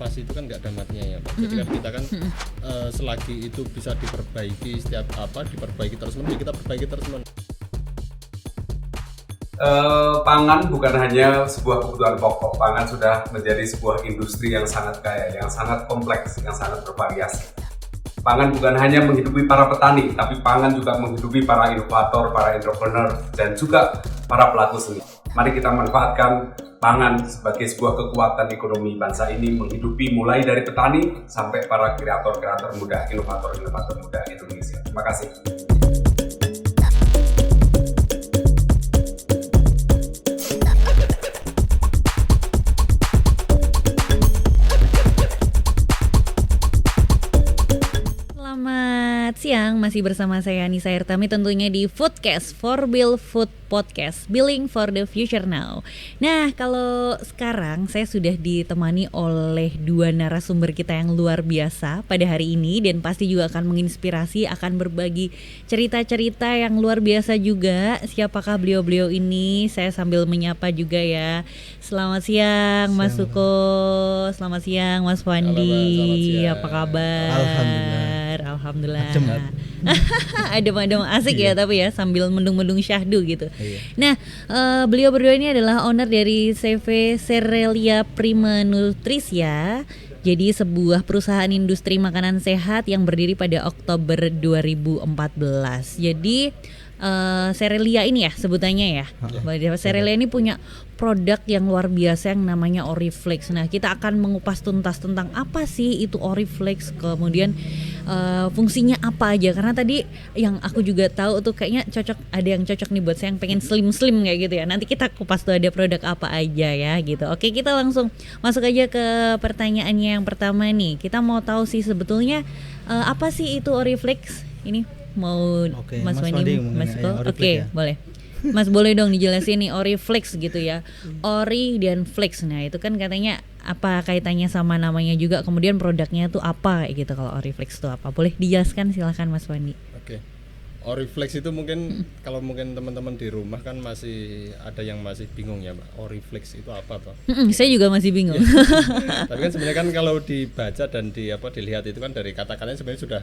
inovasi itu kan nggak ada matinya ya Pak. Jadi kan kita kan selagi itu bisa diperbaiki diperbaiki terus menerus, kita perbaiki terus menerus. Pangan bukan hanya sebuah kebutuhan pokok, pangan sudah menjadi sebuah industri yang sangat kaya, yang sangat kompleks, yang sangat bervariasi. Pangan bukan hanya menghidupi para petani, tapi pangan juga menghidupi para inovator, para entrepreneur, dan juga para pelaku seni. Mari kita manfaatkan pangan sebagai sebuah kekuatan ekonomi bangsa ini, menghidupi mulai dari petani sampai para kreator-kreator muda, inovator-inovator muda Indonesia. Terima kasih. Selamat siang, masih bersama saya Nisa Ertami tentunya di Foodcast, For Bill Food Podcast, Billing for the Future Now. Nah, kalau sekarang saya sudah ditemani oleh dua narasumber kita yang luar biasa pada hari ini, dan pasti juga akan menginspirasi, akan berbagi cerita-cerita yang luar biasa juga. Siapakah beliau-beliau ini? Saya sambil menyapa juga ya. Selamat siang Mas Suko, selamat siang Mas Wandi, apa kabar? Alhamdulillah. Adem-adem asik ya, tapi ya sambil mendung-mendung syahdu gitu. Nah, beliau berdua ini adalah owner dari CV Cerealia Prima Nutrisia. Jadi sebuah perusahaan industri makanan sehat yang berdiri pada Oktober 2014. Jadi Cerealia ini ya sebutannya ya. Cerealia ini punya produk yang luar biasa yang namanya Oriflame. Nah, kita akan mengupas tuntas tentang apa sih itu Oriflame, kemudian fungsinya apa aja, karena tadi yang aku juga tahu tuh kayaknya cocok, ada yang cocok nih buat saya yang pengen slim kayak gitu ya. Nanti kita kupas tuh ada produk apa aja ya gitu. Oke, kita langsung masuk aja ke pertanyaannya yang pertama nih. Kita mau tahu sih sebetulnya apa sih itu Oriflame ini? Mau Mas Wandi, Mas Ko? Oke, boleh. Mas boleh dong dijelasin nih Oriflame gitu ya. Ori dan flex. Nah, itu kan katanya apa kaitannya sama namanya juga, kemudian produknya tuh apa gitu. Kalau Oriflame itu apa? Boleh dijelaskan, silakan Mas Wandi. Oke. Oriflame itu mungkin kalau mungkin teman-teman di rumah kan masih ada yang masih bingung ya, Mbak. Oriflame itu apa toh? Saya juga masih bingung. Tapi kan sebenarnya kan kalau dibaca dan dilihat itu kan dari kata-katanya sebenarnya sudah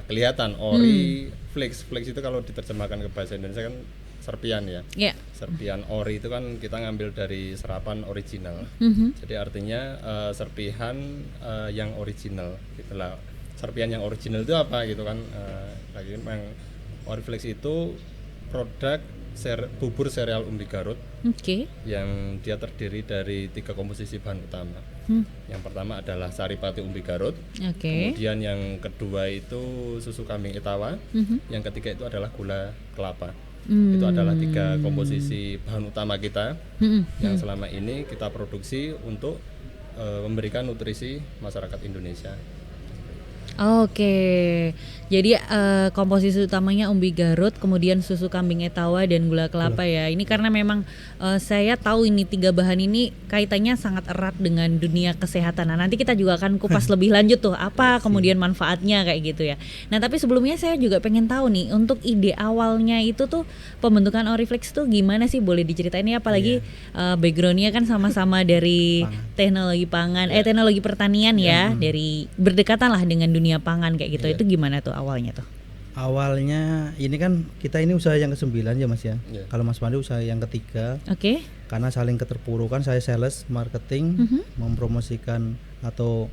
kelihatan Oriflame. Flex itu kalau diterjemahkan ke bahasa Indonesia kan serpian ya. Yeah. Serpian ori itu kan kita ngambil dari serapan original. Jadi artinya serpihan yang original gitulah. Serpian yang original itu apa gitu kan? Lagi memang Oriflame itu produk bubur sereal umbi Garut. Yang dia terdiri dari 3 komposisi bahan utama. Yang pertama adalah saripati umbi Garut. Kemudian yang kedua itu susu kambing Etawa. Yang ketiga itu adalah gula kelapa. Itu adalah 3 komposisi bahan utama kita yang selama ini kita produksi untuk memberikan nutrisi masyarakat Indonesia. Jadi komposisi utamanya umbi Garut, kemudian susu kambing Etawa dan gula kelapa ya. Ini karena memang saya tahu ini 3 bahan ini kaitannya sangat erat dengan dunia kesehatan. Nah, nanti kita juga akan kupas lebih lanjut tuh apa kemudian manfaatnya kayak gitu ya. Nah, tapi sebelumnya saya juga pengen tahu nih, untuk ide awalnya itu tuh pembentukan Oriflame tuh gimana sih, boleh diceritain ya, apalagi backgroundnya kan sama-sama dari teknologi pangan, teknologi pertanian ya, dari berdekatan lah dengan dunia pangan kayak gitu. Itu gimana tuh awalnya tuh? Awalnya ini kan kita ini usaha yang ke-9 ya Mas ya. Kalau Mas Wandi usaha yang ke-3. Karena saling keterpurukan, saya sales, marketing, mempromosikan atau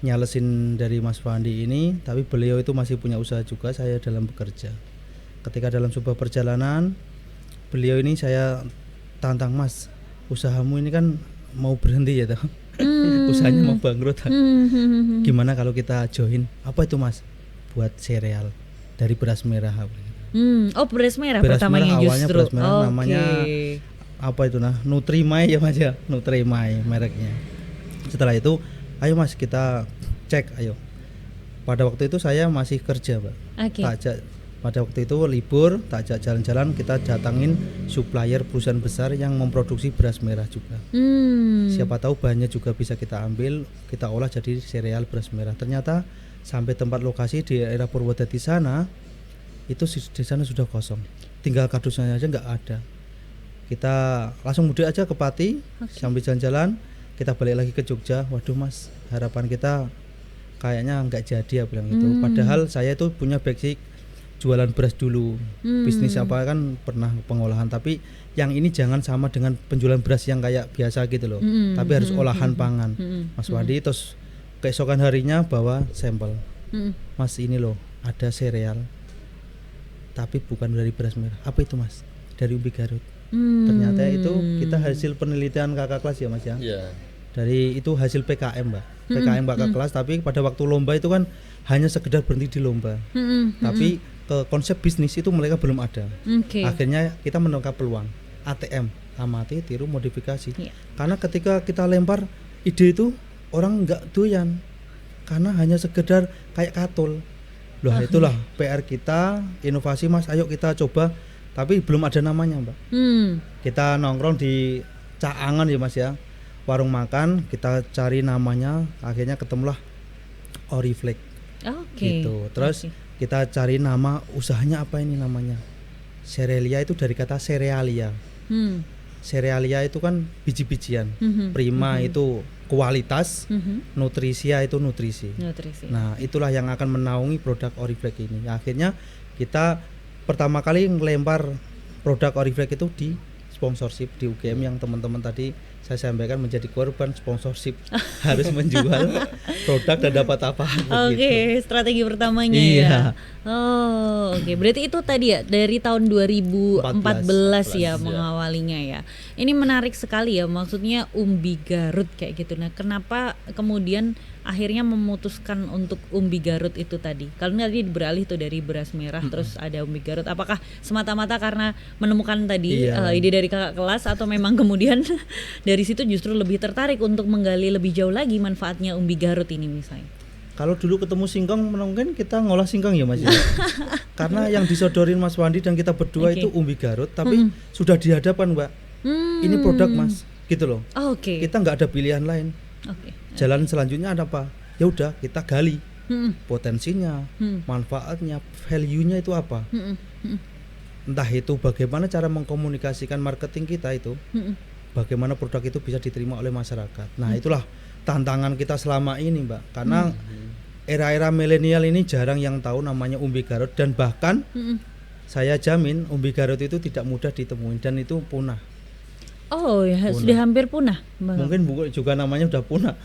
nyalesin dari Mas Wandi ini, tapi beliau itu masih punya usaha juga, saya dalam bekerja. Ketika dalam sebuah perjalanan, beliau ini saya tantang, Mas, usahamu ini kan mau berhenti ya toh. Usahanya mau bangkrut. Gimana kalau kita join? Apa itu Mas? Buat sereal dari beras merah. Beras merah pertamanya awalnya justru. Beras merah namanya apa itu Nutrimai ya Mas ya, Nutrimai mereknya. Setelah itu, ayo Mas kita cek, ayo. Pada waktu itu saya masih kerja, Pak. Pada waktu itu libur, tak ajak jalan-jalan, kita datangin supplier perusahaan besar yang memproduksi beras merah juga. Siapa tahu bahannya juga bisa kita ambil, kita olah jadi sereal beras merah. Ternyata sampai tempat lokasi di daerah Purwodadi sana, itu di sana sudah kosong, tinggal kardusnya aja nggak ada. Kita langsung mudik aja ke Pati, sambil jalan-jalan, kita balik lagi ke Jogja, waduh Mas, harapan kita kayaknya nggak jadi ya bilang gitu. Padahal saya itu punya basic jualan beras dulu, bisnis apa kan pernah pengolahan, tapi yang ini jangan sama dengan penjualan beras yang kayak biasa gitu loh, tapi harus olahan pangan. Mas Wandi terus keesokan harinya bawa sampel, Mas ini loh ada sereal, tapi bukan dari beras merah. Apa itu Mas? Dari umbi Garut. Ternyata itu kita hasil penelitian kakak kelas ya Mas ya. Dari itu hasil PKM Mbak, PKM kakak kelas, tapi pada waktu lomba itu kan hanya sekedar berhenti di lomba, tapi ke konsep bisnis itu mereka belum ada. Akhirnya kita menangkap peluang ATM, amati tiru modifikasi. Karena ketika kita lempar ide itu orang nggak doyan, karena hanya sekedar kayak katul. Loh itulah PR kita, inovasi Mas, ayo kita coba, tapi belum ada namanya Mbak. Kita nongkrong di Caangan ya Mas ya, warung makan, kita cari namanya, akhirnya ketemulah Oriflake. Gitu. Terus kita cari nama usahanya apa ini namanya. Serealia itu dari kata serealia. Serealia itu kan biji-bijian. Prima itu kualitas, nutrisia itu nutrisi. Nah, itulah yang akan menaungi produk Oriflake ini. Akhirnya kita pertama kali ngelempar produk Oriflake itu di sponsorship di UGM yang teman-teman tadi saya sampaikan menjadi korban sponsorship, harus menjual produk dan dapat apa. Strategi pertamanya ya. Berarti itu tadi ya dari tahun 2014 ya mengawalinya ya. Ini menarik sekali ya, maksudnya umbi Garut kayak gitu. Nah, kenapa kemudian akhirnya memutuskan untuk umbi Garut itu tadi? Kalau tadi beralih tuh dari beras merah terus ada umbi Garut. Apakah semata-mata karena menemukan tadi ide dari kakak kelas, atau memang kemudian dari situ justru lebih tertarik untuk menggali lebih jauh lagi manfaatnya umbi Garut ini misalnya? Kalau dulu ketemu singkong mungkin kita ngolah singkong ya Mas ya. Karena yang disodorin Mas Wandi dan kita berdua itu umbi Garut, tapi sudah di hadapan Mbak. Ini produk Mas, gitu loh. Kita nggak ada pilihan lain. Jalan selanjutnya ada apa? Ya udah kita gali potensinya, manfaatnya, value-nya itu apa. Entah itu bagaimana cara mengkomunikasikan marketing kita itu, bagaimana produk itu bisa diterima oleh masyarakat. Nah itulah tantangan kita selama ini Mbak, karena era-era milenial ini jarang yang tahu namanya umbi Garut, dan bahkan saya jamin umbi Garut itu tidak mudah ditemuin dan itu punah. Punah. Sudah hampir punah. Mungkin juga namanya sudah punah.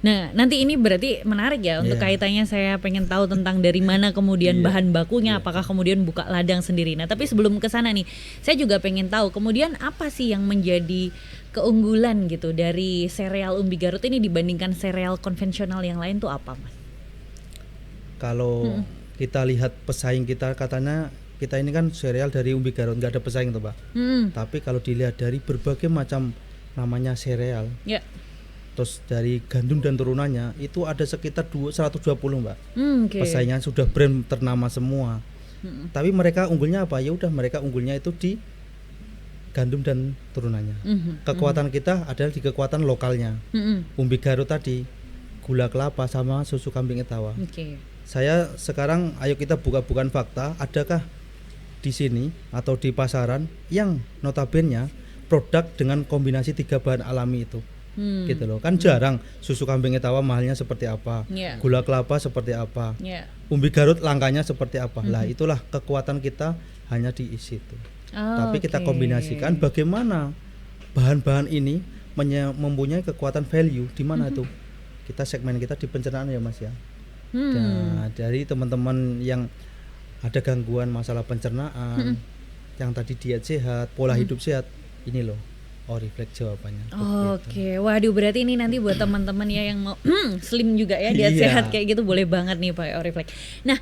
Nah, nanti ini berarti menarik ya untuk kaitannya, saya pengen tahu tentang dari mana kemudian bahan bakunya, apakah kemudian buka ladang sendiri. Nah, tapi sebelum ke sana nih, saya juga pengen tahu kemudian apa sih yang menjadi keunggulan gitu dari sereal umbi Garut ini dibandingkan sereal konvensional yang lain tuh apa, Mas? Kalau kita lihat pesaing kita, katanya kita ini kan sereal dari umbi Garut, nggak ada pesaing tuh Pak. Tapi kalau dilihat dari berbagai macam namanya sereal, terus dari gandum dan turunannya itu ada sekitar 120 Mbak. Pesaingnya sudah brand ternama semua. Tapi mereka unggulnya apa? Ya udah, mereka unggulnya itu di gandum dan turunannya. Kekuatan kita adalah di kekuatan lokalnya. Umbi Garut tadi, gula kelapa sama susu kambing Etawa. Saya sekarang ayo kita buka-bukaan fakta, adakah di sini atau di pasaran yang notabene produk dengan kombinasi 3 bahan alami itu, gitu loh. Kan jarang susu kambing Etawa mahalnya seperti apa, gula kelapa seperti apa, umbi Garut langkanya seperti apa. Lah itulah kekuatan kita hanya di situ. Tapi kita kombinasikan bagaimana bahan-bahan ini mempunyai kekuatan value di mana itu. Kita segmen kita di pencernaan ya Mas ya. Nah, dari teman-teman yang ada gangguan masalah pencernaan, yang tadi diet sehat, pola hidup sehat, ini loh Oriflake jawabannya. Waduh, berarti ini nanti buat teman-teman ya yang mau slim juga ya, diet sehat kayak gitu, boleh banget nih Pak Oriflake. Nah,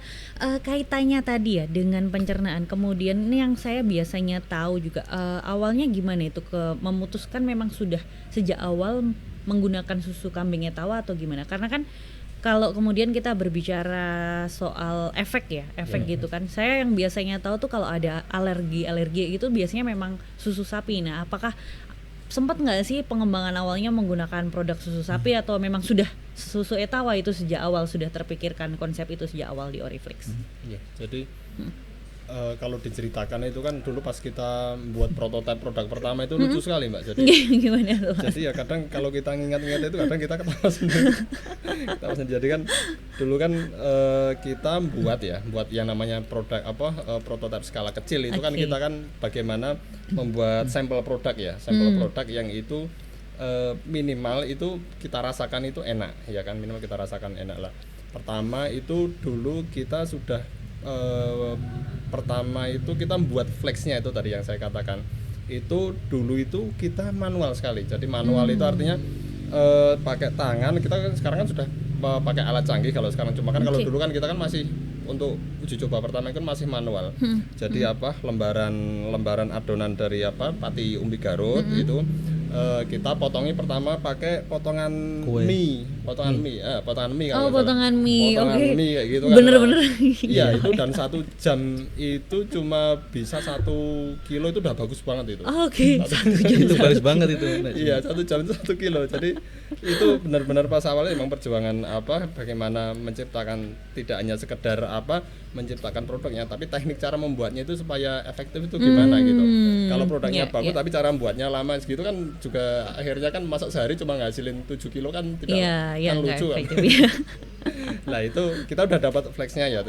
kaitannya tadi ya dengan pencernaan, kemudian ini yang saya biasanya tahu juga, awalnya gimana itu memutuskan memang sudah sejak awal menggunakan susu kambing Etawa atau gimana? Karena kan kalau kemudian kita berbicara soal efek gitu kan, saya yang biasanya tahu tuh kalau ada alergi gitu biasanya memang susu sapi. Nah, apakah sempat nggak sih pengembangan awalnya menggunakan produk susu sapi, atau memang sudah susu Etawa itu sejak awal sudah terpikirkan konsep itu sejak awal di Oriflake? Jadi kalau diceritakan itu kan dulu pas kita buat prototipe produk pertama itu lucu sekali Mbak. Jadi gimana tuh? Jadi ya kadang kalau kita ngingat-ingat itu kadang kita ketawa sendiri. Ketawa sendiri. Jadi kan dulu kan kita buat yang namanya produk prototipe skala kecil itu kan kita kan bagaimana membuat sampel produk ya, sampel produk yang itu minimal itu kita rasakan itu enak ya kan, minimal kita rasakan enak lah. Pertama itu dulu kita sudah pertama itu kita membuat flexnya itu tadi yang saya katakan itu dulu itu kita manual sekali. Jadi manual itu artinya pakai tangan. Kita kan sekarang kan sudah pakai alat canggih kalau sekarang, cuma kan kalau dulu kan kita kan masih untuk uji coba pertama kan masih manual. Jadi lembaran adonan dari pati umbi Garut itu kita potongi pertama pakai potongan mie kalau potongan mie mie kayak gitu kan. Bener-bener. Iya, itu dan 1 jam itu cuma bisa 1 kilo itu udah bagus banget itu. Oke. 1 jam itu bagus banget itu. Iya, 1 jam itu 1 kilo. Jadi itu benar-benar pas awalnya memang perjuangan bagaimana menciptakan tidak hanya sekedar menciptakan produknya, tapi teknik cara membuatnya itu supaya efektif itu gimana gitu. Kalau produknya bagus tapi cara membuatnya lama segitu kan juga akhirnya kan masak sehari cuma ngasilin 7 kilo kan tidak kan lucu kan. Nah itu kita udah dapat flexnya ya.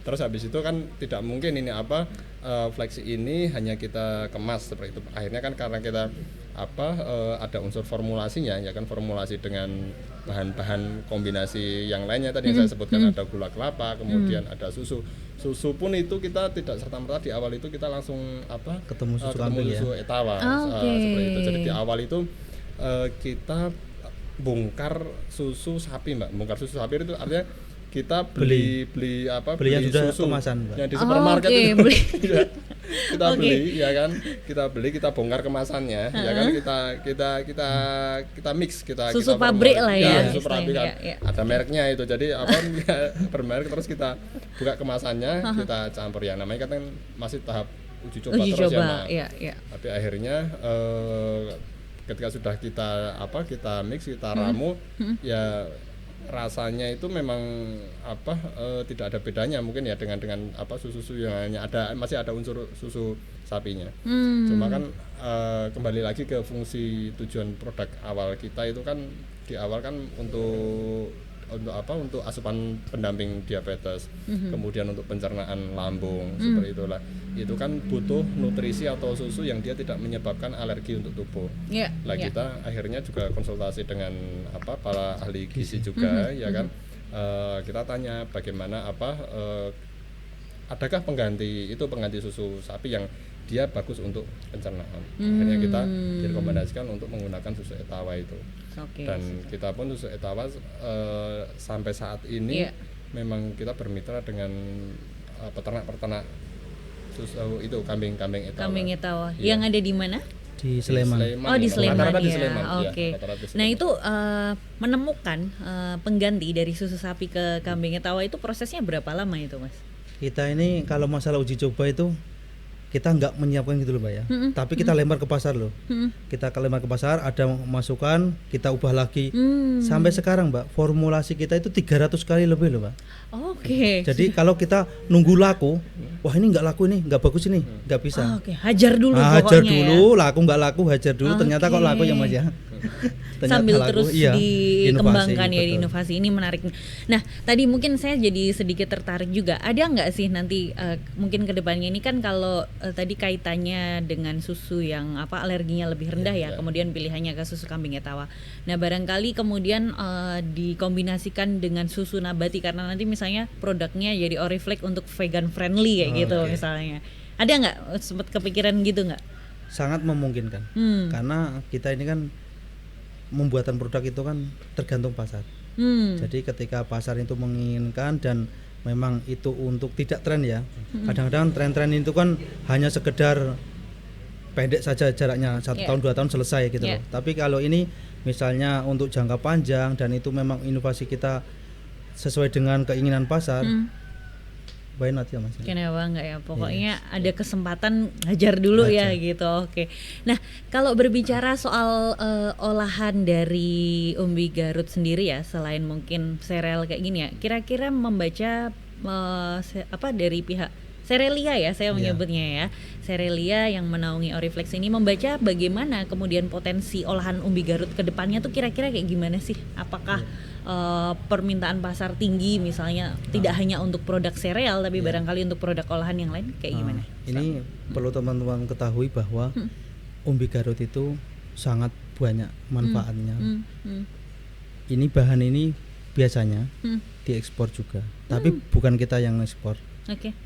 Terus habis itu kan tidak mungkin ini flex ini hanya kita kemas seperti itu. Akhirnya kan karena kita ada unsur formulasinya ya kan, formulasi dengan bahan-bahan kombinasi yang lainnya tadi yang saya sebutkan, ada gula kelapa, kemudian ada susu pun itu kita tidak serta-merta di awal itu kita langsung ketemu susu etawa seperti itu. Jadi di awal itu kita bongkar susu sapi Mbak. Bongkar susu sapi itu artinya kita beli yang sudah susu kemasan Mbak. yang di supermarket itu kita beli ya kan, kita bongkar kemasannya ya kan, kita mix susu pabrik lah ya, susu pabrik kan ada mereknya itu, jadi bermerek, terus kita buka kemasannya, kita campur ya, namanya kan masih tahap uji coba terus ya. Tapi akhirnya ketika sudah kita mix, kita ramu ya rasanya itu memang tidak ada bedanya mungkin ya dengan susu yang hanya masih ada unsur susu sapinya. Cuma kan kembali lagi ke fungsi tujuan produk awal kita itu kan di awal kan untuk asupan pendamping diabetes, kemudian untuk pencernaan lambung, seperti itulah. Itu kan butuh nutrisi atau susu yang dia tidak menyebabkan alergi untuk tubuh. Kita akhirnya juga konsultasi dengan para ahli gizi juga ya kan. Kita tanya bagaimana adakah pengganti susu sapi yang dia bagus untuk pencernaan. Akhirnya kita direkomendasikan untuk menggunakan susu etawa itu. Dan kita pun susu etawa sampai saat ini memang kita bermitra dengan peternak susu itu kambing etawa. Kambing etawa. Yang ada di mana? Di Sleman. Di Sleman ya. Di Sleman. Oke. Nah itu menemukan pengganti dari susu sapi ke kambing etawa itu prosesnya berapa lama itu Mas? Kita ini kalau masalah uji coba itu kita nggak menyiapkan gitu loh Mbak ya, tapi kita lempar ke pasar loh. Kita lempar ke pasar, ada masukan, kita ubah lagi. Sampai sekarang Mbak, formulasi kita itu 300 kali lebih loh Mbak. Oke. Jadi kalau kita nunggu laku, wah ini nggak laku, ini nggak bagus, ini nggak bisa. Hajar dulu pokoknya. Hajar dulu, laku nggak laku, hajar dulu. Ternyata kok laku ya Mas ya. Sambil terus dikembangkan ya, inovasi ini menarik. Nah tadi mungkin saya jadi sedikit tertarik juga, ada nggak sih nanti mungkin kedepannya ini kan kalau tadi kaitannya dengan susu yang alerginya lebih rendah ya, kemudian pilihannya ke susu kambing etawa. Nah barangkali kemudian dikombinasikan dengan susu nabati, karena nanti misalnya produknya jadi Oriflake untuk vegan friendly kayak gitu misalnya. Ada nggak sempat kepikiran gitu nggak? Sangat memungkinkan, karena kita ini kan membuatan produk itu kan tergantung pasar. Jadi ketika pasar itu menginginkan dan memang itu untuk tidak tren ya. Kadang-kadang tren-tren itu kan hanya sekedar pendek saja jaraknya, 1 tahun 2 tahun selesai gitu loh. Tapi kalau ini misalnya untuk jangka panjang dan itu memang inovasi kita sesuai dengan keinginan pasar, why not ya Mas? Kenapa enggak ya? Pokoknya ada kesempatan ngajar dulu ya gitu. Oke. Nah, kalau berbicara soal olahan dari umbi Garut sendiri ya, selain mungkin sereal kayak gini ya, kira-kira membaca dari pihak Serelia ya saya menyebutnya ya. Serelia yang menaungi Oriflame ini membaca bagaimana kemudian potensi olahan umbi Garut ke depannya tuh kira-kira kayak gimana sih? Apakah permintaan pasar tinggi misalnya tidak hanya untuk produk sereal tapi barangkali untuk produk olahan yang lain kayak gimana? Ini perlu teman-teman ketahui bahwa umbi Garut itu sangat banyak manfaatnya. Ini bahan ini biasanya diekspor juga, tapi bukan kita yang ekspor.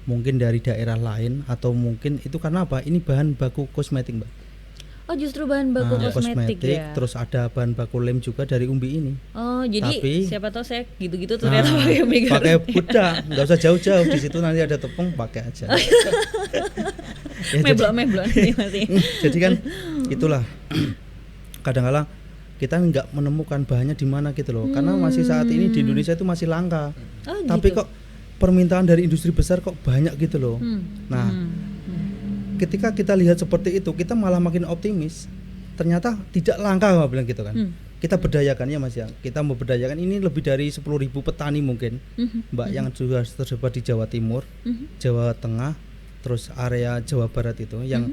Mungkin dari daerah lain atau mungkin itu karena apa? Ini bahan baku kosmetik, Mbak. Oh, justru bahan baku kosmetik ya. Terus ada bahan baku lem juga dari umbi ini. Oh, jadi siapa tahu saya gitu-gitu ternyata pakai umbi Garut. Pakai udah, nggak usah jauh-jauh, di situ nanti ada tepung, pakai aja. Meblok-meblok nih masih. Jadi kan itulah kadang-kala kita nggak menemukan bahannya di mana gitu loh, karena masih saat ini di Indonesia itu masih langka. Tapi kok permintaan dari industri besar kok banyak gitu loh. Nah, ketika kita lihat seperti itu, kita malah makin optimis. Ternyata tidak langka, Mbak bilang gitu kan. Kita berdayakan ya Mas ya. Kita mau berdayakan ini lebih dari 10.000 petani mungkin, Mbak, yang juga tersebar di Jawa Timur, Jawa Tengah, terus area Jawa Barat itu yang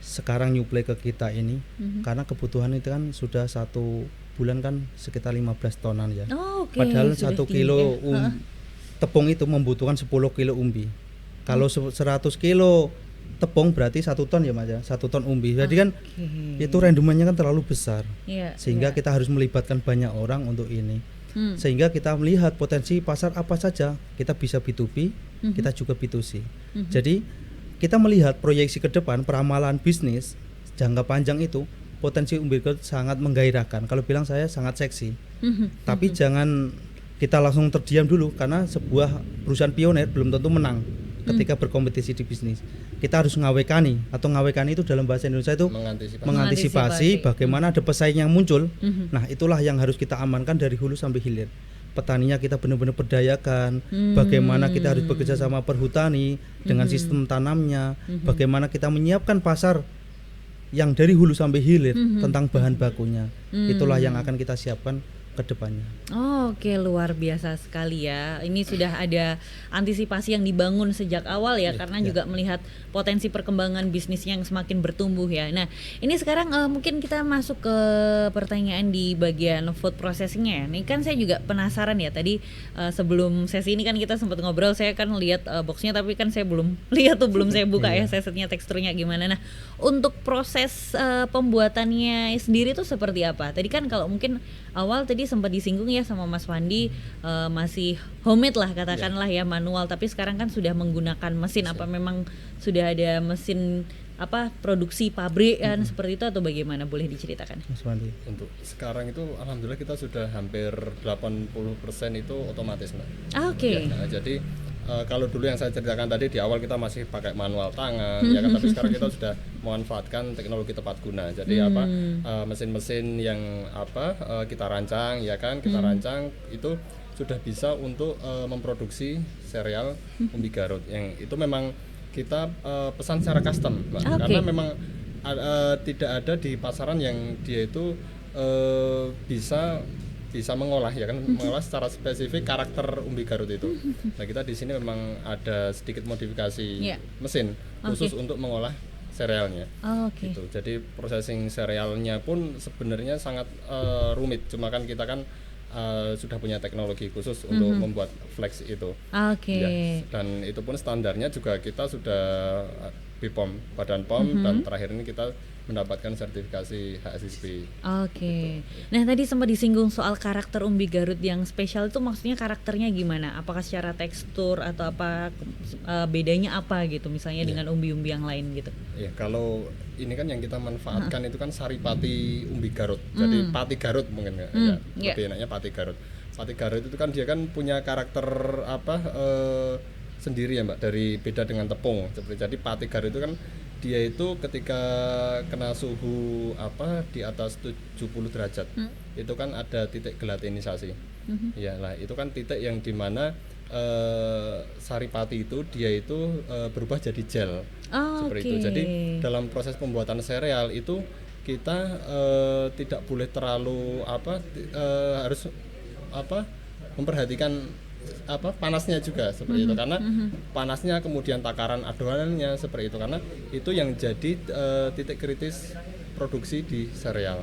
sekarang nyuplai ke kita ini, karena kebutuhan itu kan sudah 1 bulan kan sekitar 15 tonan ya. Padahal 1 kilo tepung itu membutuhkan 10 kilo umbi. Kalau 100 kilo tepung berarti 1 ton ya Mas ya, 1 ton umbi. Jadi kan itu rendemennya kan terlalu besar, sehingga kita harus melibatkan banyak orang untuk ini. Sehingga kita melihat potensi pasar apa saja, kita bisa B2B, kita juga B2C. Jadi kita melihat proyeksi ke depan, peramalan bisnis jangka panjang itu potensi umbi Garut sangat menggairahkan. Kalau bilang saya sangat seksi. Tapi jangan kita langsung terdiam dulu, karena sebuah perusahaan pionir belum tentu menang ketika berkompetisi di bisnis. Kita harus ngawekani, atau ngawekani itu dalam bahasa Indonesia itu mengantisipasi bagaimana ada pesaing yang muncul. Nah, itulah yang harus kita amankan dari hulu sampai hilir. Petaninya kita benar-benar berdayakan, bagaimana kita harus bekerja sama perhutani dengan sistem tanamnya, bagaimana kita menyiapkan pasar yang dari hulu sampai hilir tentang bahan bakunya. Itulah yang akan kita siapkan ke depannya. Oke, luar biasa sekali ya. Ini sudah ada antisipasi yang dibangun sejak awal ya, karena juga melihat potensi perkembangan bisnis yang semakin bertumbuh ya. Nah, ini sekarang mungkin kita masuk ke pertanyaan di bagian food processingnya ya. Ini kan saya juga penasaran ya, tadi sebelum sesi ini kan kita sempat ngobrol, saya kan lihat boxnya, tapi kan saya belum lihat tuh, belum saya buka ya sesetnya, teksturnya gimana. Nah, untuk proses pembuatannya sendiri tuh seperti apa? Tadi kan kalau mungkin awal tadi sempat disinggung ya sama Mas Wandi, masih homemade lah katakanlah ya, manual, tapi sekarang kan sudah menggunakan mesin. Apa memang sudah ada mesin produksi pabrik kan seperti itu, atau bagaimana, boleh diceritakan Mas Wandi? Untuk sekarang itu alhamdulillah kita sudah hampir 80% itu otomatis, Mbak. Ya, jadi kalau dulu yang saya ceritakan tadi di awal kita masih pakai manual tangan ya kan, tapi sekarang kita sudah memanfaatkan teknologi tepat guna. Jadi mesin-mesin yang kita rancang ya kan, kita rancang itu sudah bisa untuk memproduksi sereal umbi Garut, yang itu memang kita pesan secara custom, Mbak. Karena memang tidak ada di pasaran yang dia itu bisa mengolah ya kan, mengolah secara spesifik karakter umbi Garut itu. Nah, kita di sini memang ada sedikit modifikasi mesin khusus untuk mengolah serealnya. Gitu. Jadi processing serealnya pun sebenarnya sangat rumit, cuma kan kita kan sudah punya teknologi khusus untuk membuat flex itu. Ya, dan itu pun standarnya juga kita sudah BPOM, Badan POM, dan terakhir ini kita mendapatkan sertifikasi HACCP. Nah, tadi sempat disinggung soal karakter umbi Garut yang spesial itu, maksudnya karakternya gimana? Apakah secara tekstur atau apa, bedanya apa gitu misalnya dengan umbi-umbi yang lain gitu? Ya, kalau ini kan yang kita manfaatkan itu kan saripati umbi Garut. Jadi pati Garut mungkin lebih enaknya pati Garut. Pati Garut itu kan dia kan punya karakter sendiri ya Mbak, dari beda dengan tepung. Jadi pati Garut itu kan dia itu ketika kena suhu di atas 70 derajat itu kan ada titik gelatinisasi. Ya lah, itu kan titik yang dimana saripati itu dia itu berubah jadi gel seperti itu. Jadi dalam proses pembuatan sereal itu kita tidak boleh terlalu harus memperhatikan panasnya juga seperti itu, karena panasnya kemudian takaran adonannya seperti itu, karena itu yang jadi titik kritis produksi di sereal.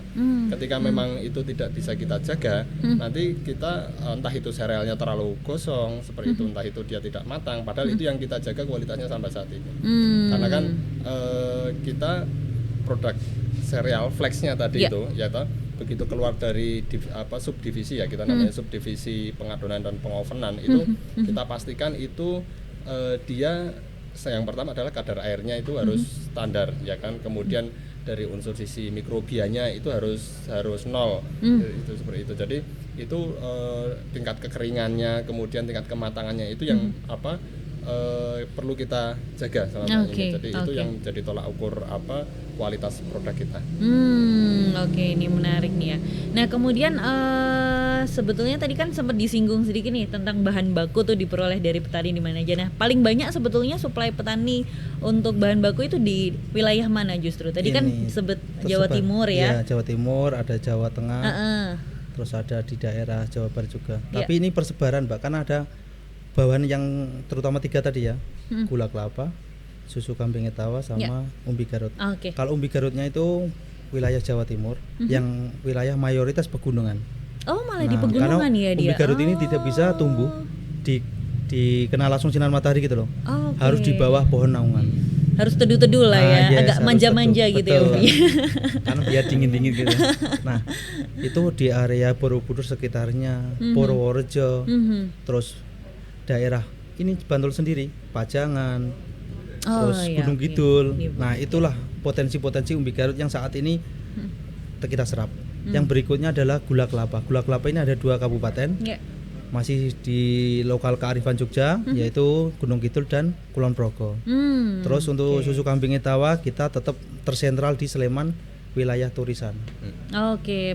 Ketika memang itu tidak bisa kita jaga, nanti kita entah itu serealnya terlalu gosong seperti itu, entah itu dia tidak matang, padahal itu yang kita jaga kualitasnya sampai saat ini. Karena kan kita produk sereal flexnya tadi itu ya toh, begitu keluar dari subdivisi ya, kita namanya subdivisi pengadonan dan pengovenan, itu kita pastikan itu dia yang pertama adalah kadar airnya itu harus standar ya kan, kemudian dari unsur sisi mikrobianya itu harus nol, itu seperti itu. Jadi itu tingkat kekeringannya, kemudian tingkat kematangannya itu yang perlu kita jaga selama ini. Jadi itu yang jadi tolak ukur kualitas produk kita. Ini menarik nih ya. Nah kemudian sebetulnya tadi kan sempat disinggung sedikit nih tentang bahan baku tuh diperoleh dari petani di mana aja. Nah paling banyak sebetulnya suplai petani untuk bahan baku itu di wilayah mana justru? Tadi kan sebut Jawa Timur ya. Jawa Timur, ada Jawa Tengah, terus ada di daerah Jawa Barat juga. Tapi ini persebaran Mbak, kan ada bahan yang terutama 3 tadi ya, gula kelapa, susu kambing etawa, sama umbi garut. Kalau umbi garutnya itu wilayah Jawa Timur, yang wilayah mayoritas pegunungan. Malah di pegunungan ya dia. Umbi garut ini tidak bisa tumbuh kena langsung sinar matahari gitu loh. Harus di bawah pohon naungan. Harus teduh-teduh lah ya, agak manja-manja gitu ya. Karena biar dingin-dingin gitu. Nah, itu di area Borobudur sekitarnya, Purworejo, terus daerah ini Bantul sendiri, Pajangan, terus Gunung Kidul. Nah, itulah potensi-potensi umbi garut yang saat ini kita serap. Yang berikutnya adalah gula kelapa. Gula kelapa ini ada 2 kabupaten. Masih di lokal kearifan Jogja, yaitu Gunung Kidul dan Kulon Progo. Terus untuk susu kambing etawa kita tetap tersentral di Sleman, wilayah Turisan.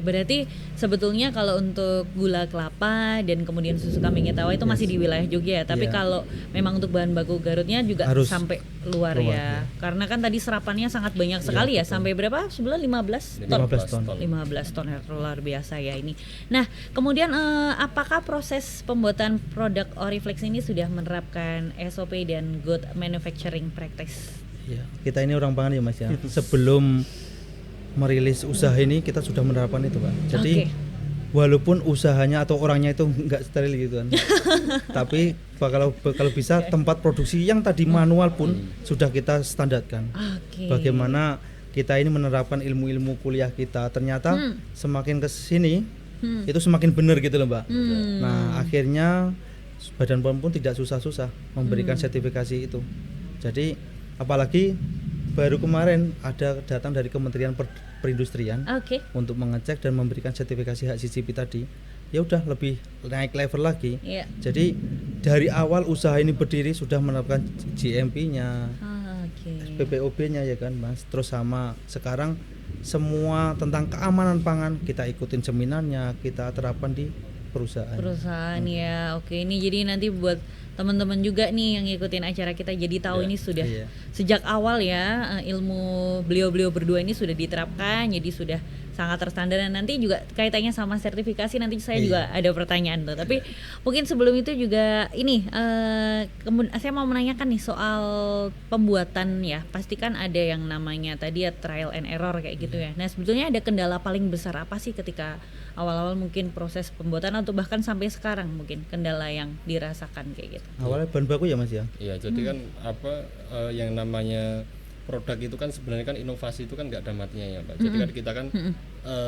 Berarti sebetulnya kalau untuk gula kelapa dan kemudian susu kambing etawa itu masih di wilayah Jogja ya. Tapi kalau memang untuk bahan baku garutnya juga harus sampai luar ya. Karena kan tadi serapannya sangat banyak sekali ya. Sampai berapa? Sebulan 15 ton. 15 ton luar biasa ya ini. Nah, kemudian apakah proses pembuatan produk Oriflex ini sudah menerapkan SOP dan good manufacturing practice? Ya, kita ini orang pangan ya Mas ya. Sebelum merilis usaha ini kita sudah menerapkan itu Pak. Jadi walaupun usahanya atau orangnya itu enggak steril gitu kan. Tapi kalau bisa tempat produksi yang tadi manual pun sudah kita standarkan. Bagaimana kita ini menerapkan ilmu-ilmu kuliah kita, ternyata semakin ke sini itu semakin benar gitu loh Mbak. Nah, akhirnya Badan POM pun tidak susah-susah memberikan sertifikasi itu. Jadi apalagi baru kemarin ada datang dari Kementerian Perindustrian untuk mengecek dan memberikan sertifikasi hak cicipi tadi. Ya udah lebih naik level lagi. Jadi dari awal usaha ini berdiri sudah menerapkan GMP-nya, PPOB-nya ya kan Mas. Terus sama sekarang semua tentang keamanan pangan kita ikutin seminarnya, kita terapkan di perusahaan ya. Ini jadi nanti buat teman-teman juga nih yang ngikutin acara kita jadi tahu ini sudah sejak awal ya, ilmu beliau-beliau berdua ini sudah diterapkan, jadi sudah sangat terstandar. Dan nanti juga kaitannya sama sertifikasi, nanti saya juga ada pertanyaan tuh. Tapi mungkin sebelum itu juga ini saya mau menanyakan nih soal pembuatan ya. Pastikan ada yang namanya tadi ya trial and error kayak gitu ya. Nah, sebetulnya ada kendala paling besar apa sih ketika awal-awal mungkin proses pembuatan atau bahkan sampai sekarang mungkin kendala yang dirasakan kayak gitu? Awalnya bahan baku ya Mas ya? Iya, jadi kan yang namanya produk itu kan sebenarnya kan inovasi itu kan nggak ada matinya ya Pak. Jadi kan kita kan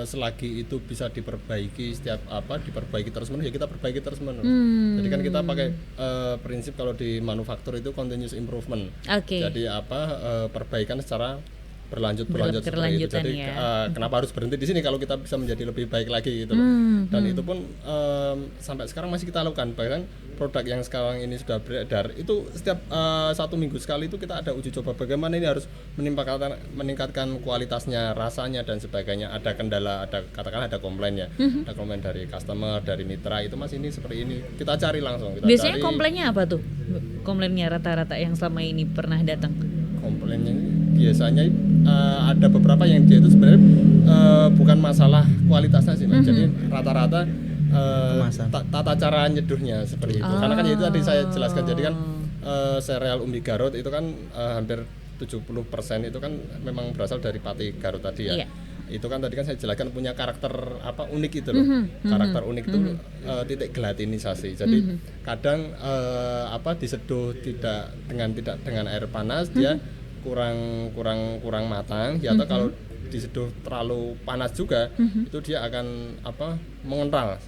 selagi itu bisa diperbaiki diperbaiki terus menerus ya kita perbaiki terus menerus. Jadi kan kita pakai prinsip kalau di manufaktur itu continuous improvement. Jadi perbaikan secara berlanjut seperti itu. Jadi kenapa harus berhenti di sini kalau kita bisa menjadi lebih baik lagi gitu loh. Dan itu pun sampai sekarang masih kita lakukan. Bahkan produk yang sekarang ini sudah beredar itu setiap 1 minggu sekali itu kita ada uji coba bagaimana ini harus meningkatkan kualitasnya, rasanya dan sebagainya. Ada kendala, katakanlah ada komplain ya. Ada komplain dari customer, dari mitra, itu Mas ini seperti ini. Kita cari langsung. Biasanya komplainnya apa tuh? Komplainnya rata-rata yang selama ini pernah datang? Komplainnya biasanya ada beberapa yang dia itu sebenarnya bukan masalah kualitasnya sih Mas. Jadi rata-rata tata cara nyeduhnya seperti itu. Karena kan itu tadi saya jelaskan, jadi kan sereal umbi Garut itu kan hampir 70% itu kan memang berasal dari pati Garut tadi ya. Itu kan tadi kan saya jelaskan punya karakter unik itu loh. Karakter unik itu titik gelatinisasi. Jadi kadang diseduh tidak dengan air panas dia kurang matang ya, atau kalau diseduh terlalu panas juga itu dia akan mengental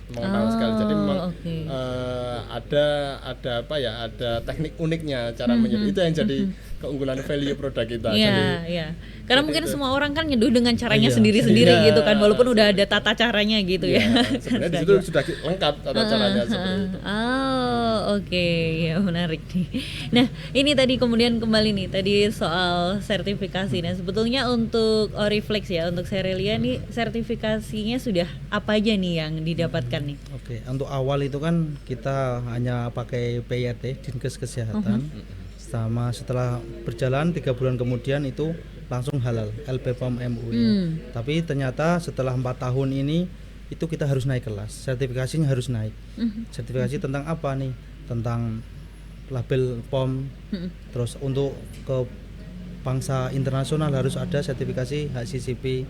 sekali. Jadi memang ada teknik uniknya cara menyeduh. Itu yang jadi keunggulan value produk kita. Iya. Karena mungkin semua orang kan nyeduh dengan caranya sendiri-sendiri gitu kan, walaupun udah ada tata caranya gitu ya. Sebenarnya di situ sudah lengkap tata caranya seperti itu. Oke, ya menarik nih. Nah, ini tadi kemudian kembali nih tadi soal sertifikasi. Nah, sebetulnya untuk Oriflex ya, untuk Cerelia nih sertifikasinya sudah apa aja nih yang didapatkan nih? Oke, untuk awal itu kan kita hanya pakai PYT, Dinkes Kesehatan. Sama setelah berjalan 3 bulan kemudian itu langsung halal LPPOM MUI. Tapi ternyata setelah 4 tahun ini itu kita harus naik kelas, sertifikasinya harus naik. Sertifikasi tentang apa nih? Tentang label POM. Terus untuk ke bangsa internasional harus ada sertifikasi HACCP.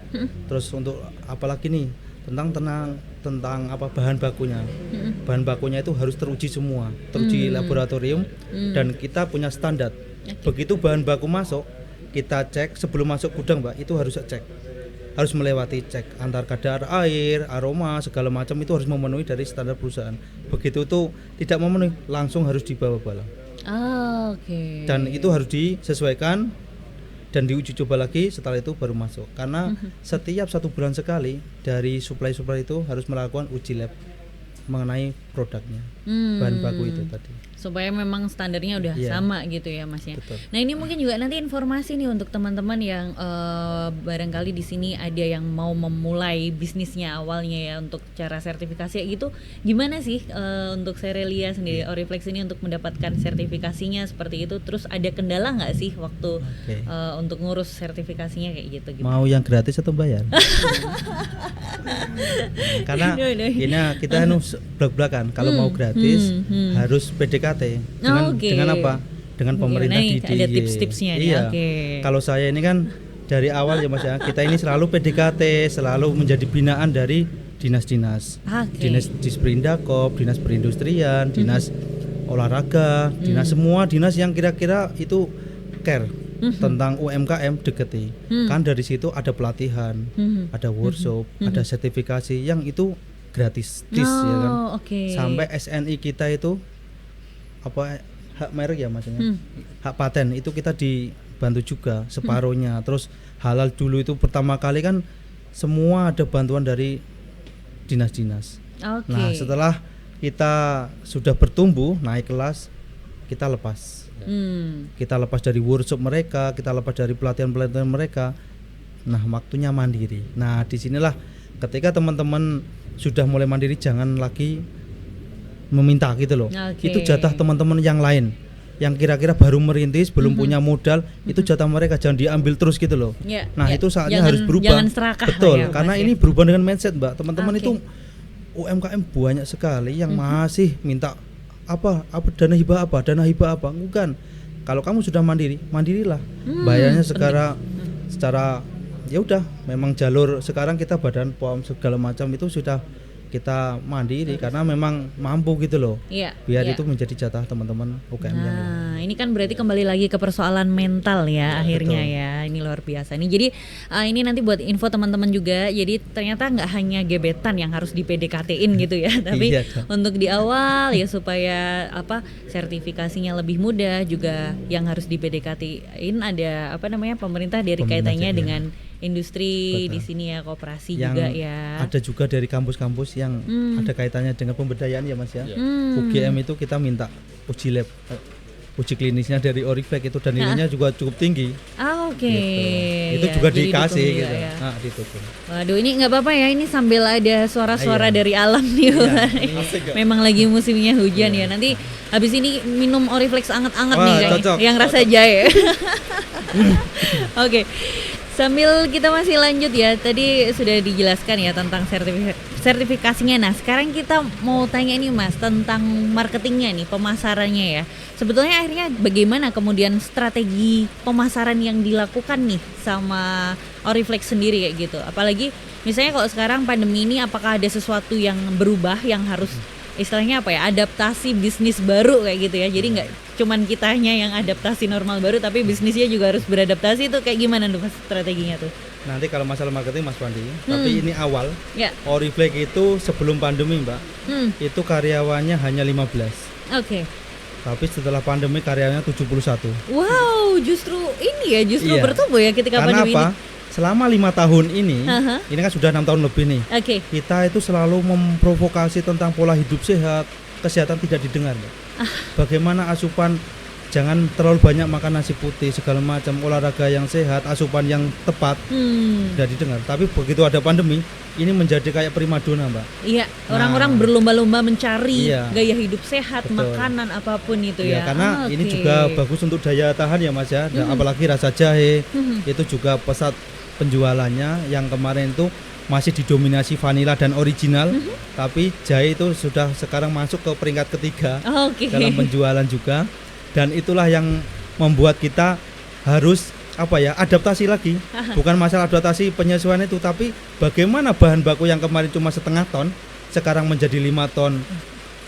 Terus untuk apalagi nih? Tentang bahan bakunya. Bahan bakunya itu harus teruji semua, teruji laboratorium dan kita punya standar. Begitu bahan baku masuk, kita cek sebelum masuk gudang, Mbak, itu harus cek. Harus melewati cek antar kadar air, aroma, segala macam itu harus memenuhi dari standar perusahaan. Begitu itu tidak memenuhi, langsung harus dibawa balik. Dan itu harus disesuaikan dan diuji coba lagi, setelah itu baru masuk. Karena setiap 1 bulan sekali dari supply itu harus melakukan uji lab mengenai produknya, bahan baku itu tadi. Supaya memang standarnya udah sama gitu ya, Mas ya. Betul. Nah, ini mungkin juga nanti informasi nih untuk teman-teman yang barangkali di sini ada yang mau memulai bisnisnya awalnya ya, untuk cara sertifikasi gitu. Gimana sih untuk Cerelia sendiri, Oriflex ini untuk mendapatkan sertifikasinya seperti itu? Terus ada kendala nggak sih waktu untuk ngurus sertifikasinya kayak gitu? Mau yang gratis atau bayar? Karena ini kita belak-belakan. Kalau mau gratis harus PDKT dengan apa? Dengan pemerintah ada tips-tipsnya nih. Kalau saya ini kan dari awal ya, Mas ya, kita ini selalu PDKT, selalu menjadi binaan dari dinas-dinas. Dinas Disperindakop, Dinas Perindustrian, Dinas Olahraga, dinas semua dinas yang kira-kira itu care tentang UMKM deketi. Kan dari situ ada pelatihan, ada workshop, ada sertifikasi yang itu gratis ya kan. Sampai SNI kita itu hak merek ya maksudnya, hak paten itu kita dibantu juga separuhnya. Terus halal dulu itu pertama kali kan semua ada bantuan dari dinas-dinas. Nah, setelah kita sudah bertumbuh naik kelas, kita lepas. Kita lepas dari workshop mereka, kita lepas dari pelatihan-pelatihan mereka. Nah, waktunya mandiri. Nah, disinilah ketika teman-teman sudah mulai mandiri, jangan lagi meminta gitu loh. Itu jatah teman-teman yang lain yang kira-kira baru merintis, belum punya modal, itu jatah mereka, jangan diambil terus gitu loh. Itu saatnya harus berubah. Betul, karena ini berubah dengan mindset, Mbak. Teman-teman itu UMKM banyak sekali yang masih minta dana hibah apa. Bukan. Kalau kamu sudah mandirilah. Bayarnya secara ya udah, memang jalur sekarang kita Badan POM segala macam itu sudah kita mandiri karena memang mampu gitu loh. Biar itu menjadi jatah teman-teman UKM yang lain. Ini kan berarti kembali lagi ke persoalan mental ya akhirnya. Betul. Ini luar biasa nih. Jadi ini nanti buat info teman-teman juga. Jadi ternyata nggak hanya gebetan yang harus di PDKT-in gitu ya, tapi untuk di awal ya supaya sertifikasinya lebih mudah juga yang harus di PDKT-in ada pemerintah dari kaitannya dengan industri. Betul. Di sini ya, koperasi yang juga ya. Ada juga dari kampus-kampus yang ada kaitannya dengan pemberdayaan ya, Mas ya. UGM itu kita minta uji lab, uji klinisnya dari Oriflex itu, dan nilainya juga cukup tinggi. Gitu. Itu juga dikasih gitu. Didukung. Waduh, ini nggak apa-apa ya, ini sambil ada suara-suara dari alam nih. Memang lagi musimnya hujan ya. Nanti habis ini minum Oriflex anget-anget nih, yang rasa jahe. Oke. Sambil kita masih lanjut ya, tadi sudah dijelaskan ya tentang sertifikasinya. Nah, sekarang kita mau tanya nih Mas tentang marketingnya nih, pemasarannya ya. Sebetulnya akhirnya bagaimana kemudian strategi pemasaran yang dilakukan nih sama Oriflame sendiri kayak gitu. Apalagi misalnya kalau sekarang pandemi ini, apakah ada sesuatu yang berubah yang harus istilahnya apa ya, adaptasi bisnis baru kayak gitu ya. Jadi nggak cuman kitanya yang adaptasi normal baru, tapi bisnisnya juga harus beradaptasi. Itu kayak gimana tuh Mas strateginya tuh? Nanti kalau masalah marketing Mas Pandi, tapi ini awal ya. Oriflame itu sebelum pandemi Mbak, itu karyawannya hanya 15. Oke. Tapi setelah pandemi karyawannya 71. Wow, justru ini ya, justru bertumbuh ya ketika karena pandemi apa? ini. Selama 5 tahun ini kan sudah 6 tahun lebih nih. Kita itu selalu memprovokasi tentang pola hidup sehat, kesehatan tidak didengar. Bagaimana asupan, jangan terlalu banyak makan nasi putih, segala macam, olahraga yang sehat, asupan yang tepat, tidak didengar. Tapi begitu ada pandemi, ini menjadi kayak primadona Mbak. Iya, orang-orang berlomba-lomba mencari gaya hidup sehat, makanan apapun itu ya. Karena ini juga bagus untuk daya tahan ya Mas ya. Apalagi rasa jahe, itu juga pesat penjualannya. Yang kemarin itu masih didominasi vanila dan original, tapi jahe itu sudah sekarang masuk ke peringkat ketiga dalam penjualan juga. Dan itulah yang membuat kita harus adaptasi lagi. Bukan masalah adaptasi penyesuaian itu, tapi bagaimana bahan baku yang kemarin cuma setengah ton sekarang menjadi 5 ton.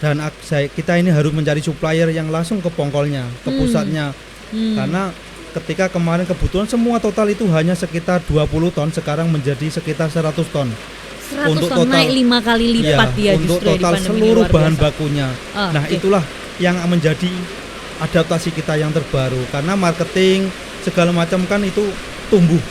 Dan kita ini harus mencari supplier yang langsung ke pongkolnya, ke pusatnya. Karena ketika kemarin kebutuhan semua total itu hanya sekitar 20 ton, sekarang menjadi sekitar 100 ton. 100 untuk ton naik 5 kali lipat ya untuk justru total seluruh bahan bakunya. Itulah yang menjadi adaptasi kita yang terbaru, karena marketing segala macam kan itu tumbuh.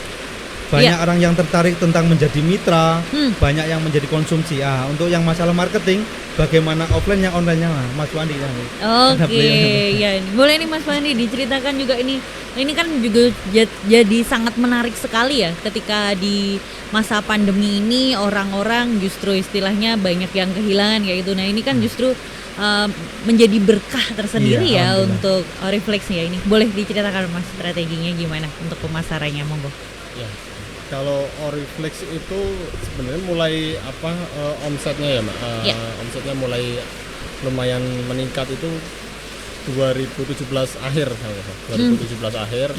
Banyak orang yang tertarik tentang menjadi mitra, banyak yang menjadi konsumsi. Untuk yang masalah marketing, bagaimana offline yang online-nya Mas Wandi. Ya, boleh nih Mas Wandi diceritakan juga ini kan juga jadi sangat menarik sekali ya ketika di masa pandemi ini orang-orang justru istilahnya banyak yang kehilangan kayak gitu. Nah, ini kan justru menjadi berkah tersendiri ya untuk Oriflame ya ini. Boleh diceritakan Mas strateginya gimana untuk pemasarannya, monggo. Ya. Kalau Oriflame itu sebenarnya mulai omsetnya ya Mbak. Omsetnya mulai lumayan meningkat itu 2017 akhir. 2017 akhir.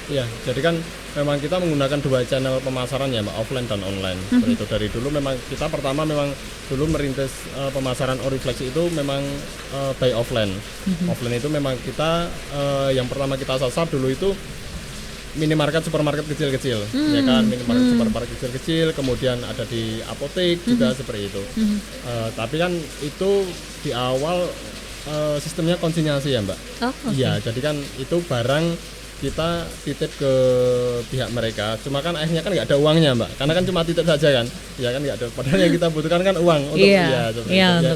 Ya, jadi kan memang kita menggunakan 2 channel pemasaran ya Mbak, offline dan online. Seperti itu. Dari dulu memang kita pertama memang dulu merintis pemasaran Oriflame itu memang by offline. Offline itu memang kita yang pertama kita sasar dulu itu minimarket, supermarket kecil-kecil, ya kan, minimarket, supermarket kecil-kecil, kemudian ada di apotek juga seperti itu. Tapi kan itu di awal sistemnya konsinyasi ya Mbak. Iya, jadi kan itu barang kita titip ke pihak mereka, cuma kan akhirnya kan nggak ada uangnya Mbak, karena kan cuma titip saja kan, ya kan nggak ada. Padahal yang kita butuhkan kan uang untuk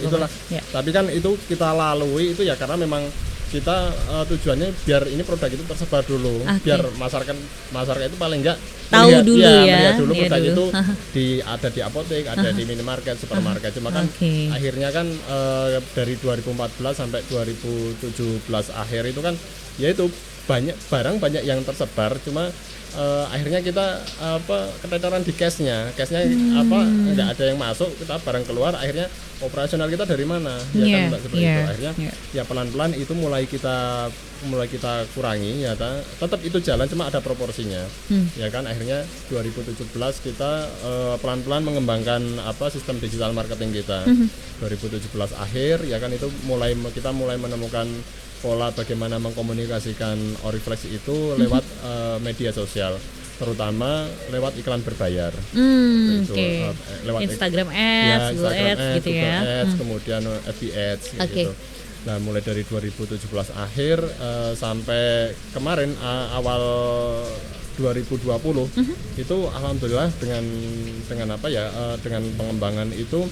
itulah. Tapi kan itu kita lalui itu ya karena memang kita tujuannya biar ini produk itu tersebar dulu, biar masyarakat itu paling enggak tahu dulu melihat dulu produk itu ada di apotek, ada di minimarket, supermarket. Cuma kan akhirnya kan dari 2014 sampai 2017 akhir itu kan ya itu banyak yang tersebar, cuma akhirnya kita keteteran di cashnya nggak ada yang masuk, kita barang keluar, akhirnya operasional kita dari mana kan Mbak, seperti itu. Akhirnya ya pelan-pelan itu mulai kita kurangi ya, tetap itu jalan cuma ada proporsinya ya kan. Akhirnya 2017 kita pelan-pelan mengembangkan sistem digital marketing kita. 2017 akhir ya kan itu kita mulai menemukan pola bagaimana mengkomunikasikan Oriflame itu lewat media sosial, terutama lewat iklan berbayar. Lewat Instagram Ads, Google Ads gitu ya. Ads, kemudian FB Ads gitu. Nah, mulai dari 2017 akhir sampai kemarin awal 2020 itu alhamdulillah dengan pengembangan itu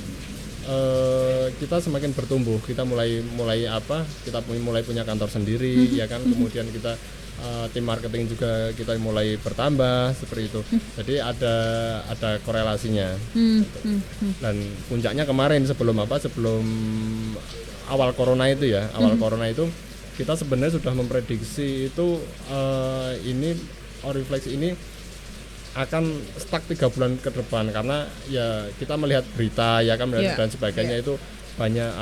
kita semakin bertumbuh. Kita mulai punya kantor sendiri ya kan, kemudian kita tim marketing juga kita mulai bertambah seperti itu. Jadi ada korelasinya. Dan puncaknya kemarin sebelum awal corona itu ya, corona itu kita sebenarnya sudah memprediksi itu ini Oriflame ini akan stuck 3 bulan ke depan, karena ya kita melihat berita ya kan dan sebagainya itu banyak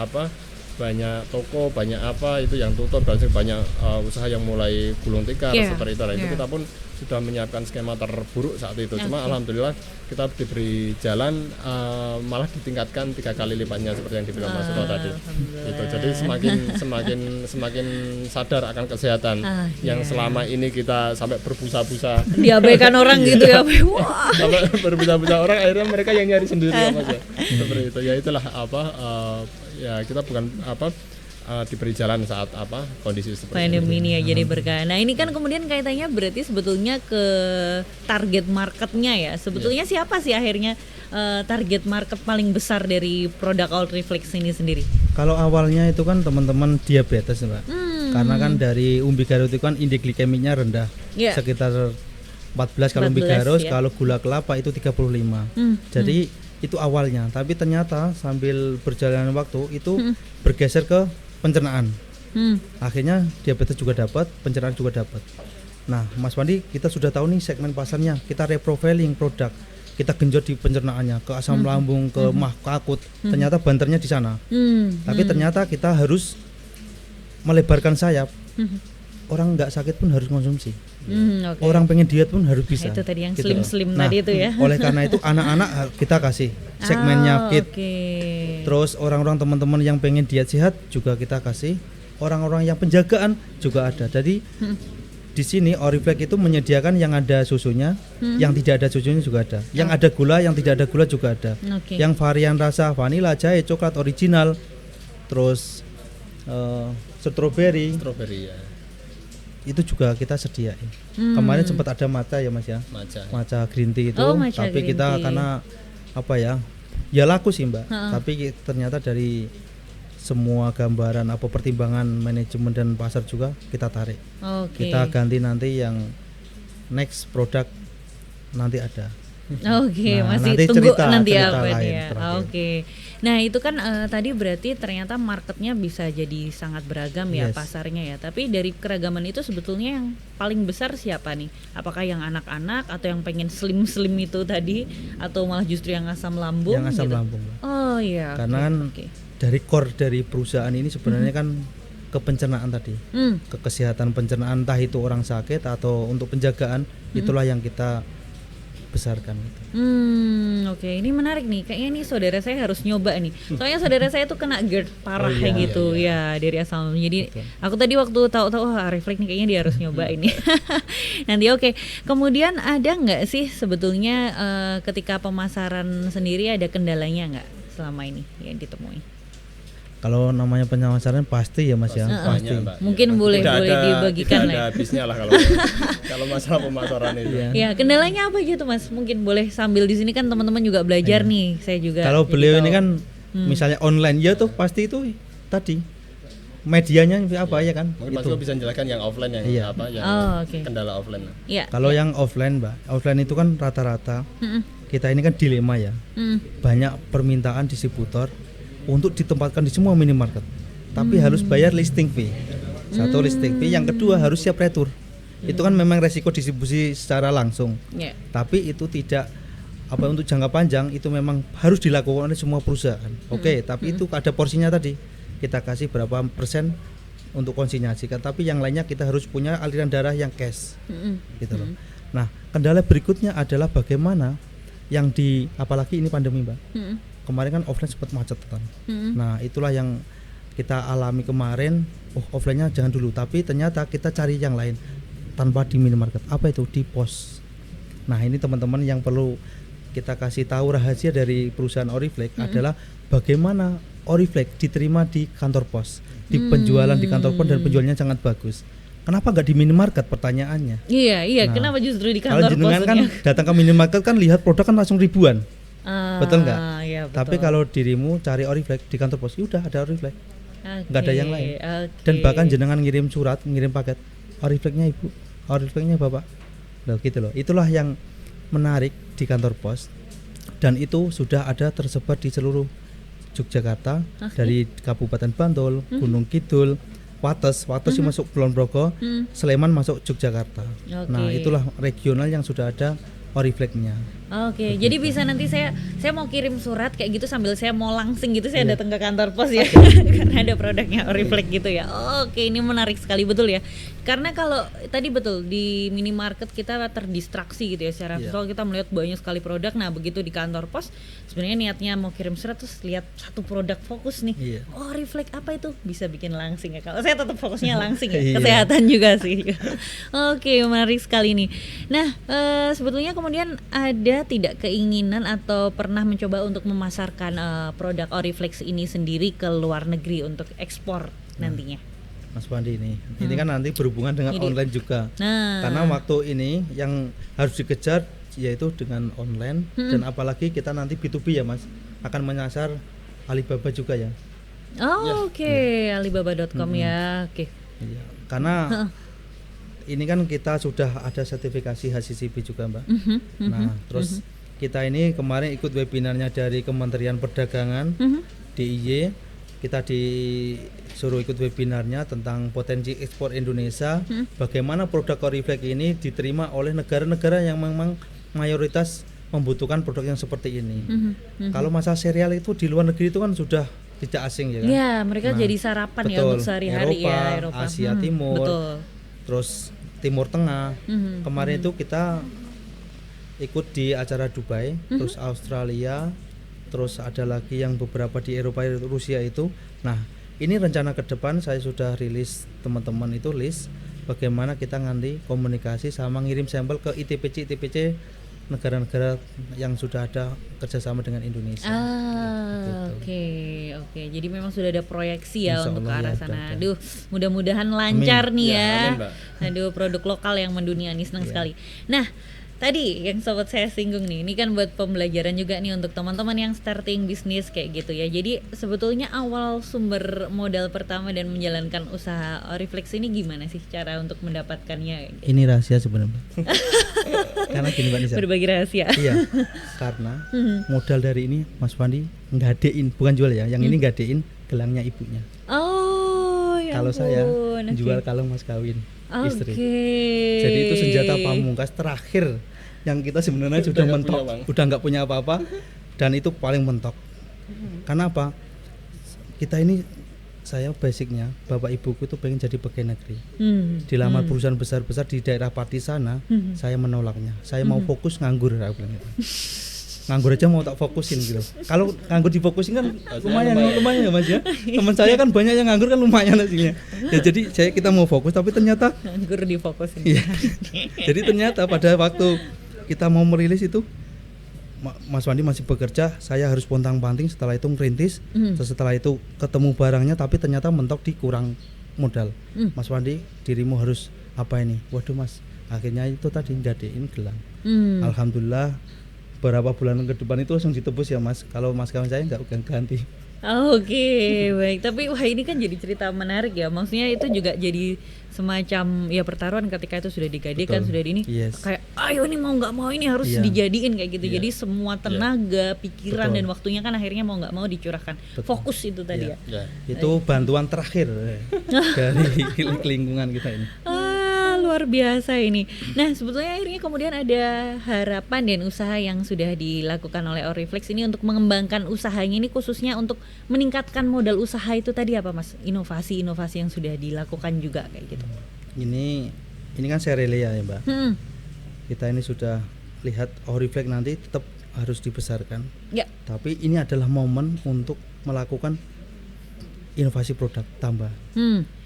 toko, banyak itu yang tutup dan banyak usaha yang mulai gulung tikar seperti itu. Itu kita pun sudah menyiapkan skema terburuk saat itu. Cuma alhamdulillah kita diberi jalan, malah ditingkatkan 3 kali lipatnya seperti yang dibilang Mas Suto tadi. Itu jadi semakin sadar akan kesehatan yang selama ini kita sampai berbusa-busa diabaikan orang gitu ya. Wah. Sampai berbusa-busa orang, akhirnya mereka yang nyari sendiri Mas ya. Seperti itu. Ya itulah ya kita bukan diberi jalan saat kondisi seperti pandemi ini ya, jadi berkah. Nah ini kan kemudian kaitannya berarti sebetulnya ke target marketnya ya. Sebetulnya siapa sih akhirnya target market paling besar dari produk Ultraflex ini sendiri? Kalau awalnya itu kan teman-teman diabetes Mbak. Karena kan dari umbi garut itu kan indeks glikemiknya rendah, sekitar 14 kalau umbi garut, kalau gula kelapa itu 35. Jadi itu awalnya, tapi ternyata sambil berjalan waktu itu bergeser ke pencernaan. Akhirnya diabetes juga dapat, pencernaan juga dapat. Nah, Mas Wandi, kita sudah tahu nih segmen pasarnya, kita reprofiling produk, kita genjot di pencernaannya, ke asam lambung, ke mah, ke akut. Ternyata banternya di sana. Tapi ternyata kita harus melebarkan sayap. Orang nggak sakit pun harus konsumsi. Orang pengen diet pun harus bisa. Itu tadi yang gitu slim tadi itu ya. Oleh karena itu anak-anak kita kasih segmennya fit. Terus orang-orang teman-teman yang pengen diet sehat juga kita kasih. Orang-orang yang penjagaan juga ada. Jadi di sini Oriflek itu menyediakan yang ada susunya, yang tidak ada susunya juga ada. Yang ada gula, yang tidak ada gula juga ada. Yang varian rasa vanila, jahe, coklat original, terus strawberry ya. Itu juga kita sediain. Kemarin sempat ada matcha ya Mas ya. Matcha green tea itu, tapi kita karena ya laku sih Mbak. Tapi ternyata dari semua gambaran pertimbangan manajemen dan pasar juga kita tarik. Kita ganti nanti yang next produk nanti ada. Masih tunggu nanti apa ya. Nah itu kan tadi berarti ternyata marketnya bisa jadi sangat beragam ya pasarnya ya. Tapi dari keragaman itu sebetulnya yang paling besar siapa nih? Apakah yang anak-anak atau yang pengen slim itu tadi, atau malah justru yang asam lambung? Yang asam lambung. Oh iya. Karena kan dari core dari perusahaan ini sebenarnya kan ke pencernaan tadi, ke kesehatan pencernaan, entah itu orang sakit atau untuk penjagaan, itulah yang kita besarkan. Ini menarik nih. Kayaknya nih saudara saya harus nyoba nih. Soalnya saudara saya tuh kena GERD parah gitu ya dari asam. Jadi aku tadi waktu tahu Refleks nih kayaknya dia harus nyoba ini. Nanti Kemudian ada nggak sih sebetulnya ketika pemasaran sendiri ada kendalanya nggak selama ini yang ditemui? Kalau namanya pemasaran pasti ya Mas ya, pasti. Mungkin boleh dibagikan lah. Ada habisnya lah kalau masalah pemasaran itu. Ya, kendalanya apa gitu Mas? Mungkin boleh sambil di sini kan teman-teman juga belajar nih. Saya juga. Kalau beliau ini kan misalnya online ya tuh pasti itu tadi medianya apa ya kan? Mungkin Mas bisa menjelaskan yang offline yang kendala offline. Kalau yang offline Mbak, offline itu kan rata-rata kita ini kan dilema ya. Banyak permintaan distributor untuk ditempatkan di semua minimarket, tapi harus bayar listing fee. Satu listing fee, yang kedua harus siap retur. Itu kan memang resiko distribusi secara langsung. Tapi itu tidak untuk jangka panjang itu memang harus dilakukan oleh semua perusahaan. Tapi itu ada porsinya tadi. Kita kasih berapa persen untuk konsinyasi, tapi yang lainnya kita harus punya aliran darah yang cash. Gitu loh. Nah, kendala berikutnya adalah bagaimana yang apalagi ini pandemi, Mbak. Kemarin kan offline sempat macetan. Nah itulah yang kita alami kemarin. Offline-nya jangan dulu, tapi ternyata kita cari yang lain tanpa di minimarket. Apa itu? Di pos. Nah ini teman-teman yang perlu kita kasih tahu rahasia dari perusahaan Oriflek adalah bagaimana Oriflek diterima di kantor pos, di penjualan di kantor pos, dan penjualnya sangat bagus. Kenapa nggak di minimarket? Pertanyaannya. Iya. Kenapa justru di kantor pos? Kalau jenengan kan datang ke minimarket kan lihat produk kan langsung ribuan. Betul nggak? Ya, betul. Tapi kalau dirimu cari Oriflek di kantor pos, udah ada Oriflek, nggak ada yang lain. Dan bahkan jenengan ngirim surat, ngirim paket, Orifleknya ibu, Orifleknya bapak, gitu loh. Itulah yang menarik di kantor pos, dan itu sudah ada tersebar di seluruh Yogyakarta, dari Kabupaten Bantul, Gunung Kidul, Wates masuk Kulon Progo, Sleman masuk Yogyakarta. Nah itulah regional yang sudah ada Oriflame-nya. Oke, jadi bisa nanti saya mau kirim surat kayak gitu sambil saya mau langsing gitu saya datang ke kantor pos ya. Karena ada produknya Oriflame gitu ya. Oke, ini menarik sekali betul ya. Karena kalau tadi betul di minimarket kita terdistraksi gitu ya secara visual, kita melihat banyak sekali produk. Nah, begitu di kantor pos sebenarnya niatnya mau kirim surat terus lihat satu produk fokus nih. Oh, Oriflame apa itu? Bisa bikin langsing ya. Kalau saya tetap fokusnya langsing ya. Kesehatan juga sih. Oke, menarik sekali nih. Nah, sebetulnya kemudian ada tidak keinginan atau pernah mencoba untuk memasarkan produk Oriflame ini sendiri ke luar negeri untuk ekspor nantinya? Mas Pandi ini kan nanti berhubungan dengan online juga. Karena waktu ini yang harus dikejar yaitu dengan online dan apalagi kita nanti B2B ya Mas, akan menyasar Alibaba juga ya. Oke. Alibaba.com ya. Oke. Iya. Karena ini kan kita sudah ada sertifikasi HACCP juga Mbak. Nah terus kita ini kemarin ikut webinarnya dari Kementerian Perdagangan, DIY. Kita disuruh ikut webinarnya tentang potensi ekspor Indonesia, bagaimana produk Oriflame ini diterima oleh negara-negara yang memang mayoritas membutuhkan produk yang seperti ini. Kalau masalah serial itu di luar negeri itu kan sudah tidak asing ya kan? Ya, mereka jadi sarapan ya untuk sehari-hari ya, Eropa, Asia Timur, terus Timur Tengah. Kemarin itu kita ikut di acara Dubai, terus Australia, terus ada lagi yang beberapa di Eropa, Rusia itu. Nah, ini rencana ke depan saya sudah rilis teman-teman itu list bagaimana kita nanti komunikasi sama ngirim sampel ke ITPC negara-negara yang sudah ada kerjasama dengan Indonesia. Oke. Jadi memang sudah ada proyeksi ya untuk ke arah sana. Aduh, mudah-mudahan lancar nih ya. Aduh, produk lokal yang mendunia nih, senang sekali. Nah, tadi yang sobat saya singgung nih, ini kan buat pembelajaran juga nih untuk teman-teman yang starting bisnis kayak gitu ya. Jadi sebetulnya awal sumber modal pertama dan menjalankan usaha Oriflame ini gimana sih cara untuk mendapatkannya? Ini rahasia sebenarnya. Karena gini Mbak Nisa. Berbagi rahasia. Iya. Karena modal dari ini Mas Pandi ngadein, bukan jual ya, yang ini ngadein gelangnya ibunya. Oh, ya kalau ampun, saya jual kalung mas kawin istri. Jadi itu senjata pamungkas terakhir yang kita sebenarnya sudah mentok, udah nggak punya apa-apa, dan itu paling mentok. Karena apa? Kita ini, saya basicnya bapak ibuku itu pengen jadi pegawai negeri. Dilamar perusahaan besar-besar di daerah Pati sana, saya menolaknya. Saya mau fokus nganggur, aku bilang gitu. Nganggur aja mau tak fokusin gitu. Kalau nganggur difokusin kan lumayan ya Mas ya. Teman saya kan banyak yang nganggur kan lumayan hasilnya. Ya jadi kita mau fokus tapi ternyata nganggur difokusin. Iya. Jadi ternyata pada waktu kita mau merilis itu Mas Wandi masih bekerja, saya harus pontang-panting, setelah itu merintis, setelah itu ketemu barangnya tapi ternyata mentok di kurang modal. Mas Wandi, dirimu harus apa ini? Waduh Mas, akhirnya itu tadi ngadein gelang. Alhamdulillah beberapa bulan ke depan itu langsung ditebus ya Mas. Kalau Mas kawan saya nggak ganti. Oke, baik. Tapi wah ini kan jadi cerita menarik ya. Maksudnya itu juga jadi semacam ya pertaruhan ketika itu sudah digadekan, sudah di ini kayak ayo ini mau nggak mau ini harus dijadiin kayak gitu. Jadi semua tenaga, pikiran dan waktunya kan akhirnya mau nggak mau dicurahkan. Fokus itu tadi ya. Itu bantuan terakhir dari lingkungan kita ini. Luar biasa ini. Nah, sebetulnya akhirnya kemudian ada harapan dan usaha yang sudah dilakukan oleh Oriflame ini untuk mengembangkan usahanya ini, khususnya untuk meningkatkan modal usaha itu tadi apa Mas? Inovasi-inovasi yang sudah dilakukan juga kayak gitu. Ini kan serialnya ya Mbak. Kita ini sudah lihat Oriflame nanti tetap harus dibesarkan. Ya. Tapi ini adalah momen untuk melakukan inovasi produk tambah.